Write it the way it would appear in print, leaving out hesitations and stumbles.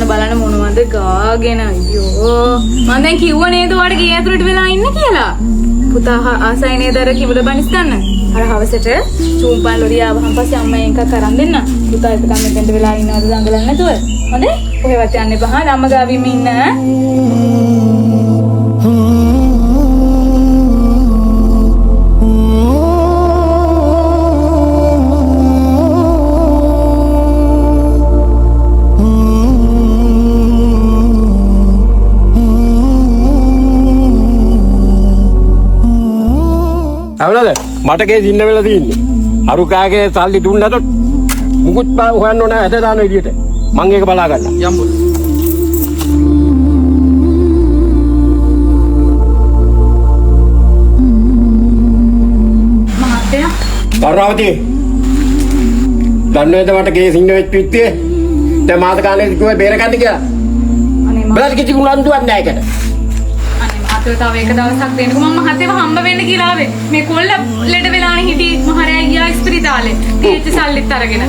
ඔන්න බලන්න මොනවද ගාගෙන අයියෝ මම දැන් කිව්ව නේද ඔයාලට ගේ ඇතුළට වෙලා ඉන්න කියලා පුතා ආසයි නේද අර කිඹුල බනිස් ගන්න අර හවසට චූම්පන් ලොරිය ආවහම පස්සේ අම්මා එකක් අරන් දෙන්න පුතා එතකන් මෙතෙන්ට වෙලා ඉන්නවද දඟලන්නේ නැතුව හොඳේ කොහෙවත් යන්න එපා අම්මා ගාවින්ම ඉන්න අවුලද මට කේ දින්න වෙලා තියෙන්නේ අරු කාගේ සල්ලි දුන්නට මුකුත් හොයන්න ඕන ඇද දාන විදියට මං ඒක බලා ගන්න යම්බු මහත්තයා පරාවදී දන්නේද මට කේ සින්න වෙච්ච පිට්ටියේ දැන් මාස ගානේ කිව්වේ බේර ගන්න කියලා අනේ බලන්න කිසි උනන්දුවක් නැහැ ඒකට තව එක දවසක් දෙන්නකෝ මම මහත්තයව හම්බ වෙන්න කියලා ආවේ මේ කොල්ල ලෙඩ වෙලානේ හිටි මහරයා ගියා ඉස්පිරිතාලේ තීච්ච සල්ලිත් අරගෙන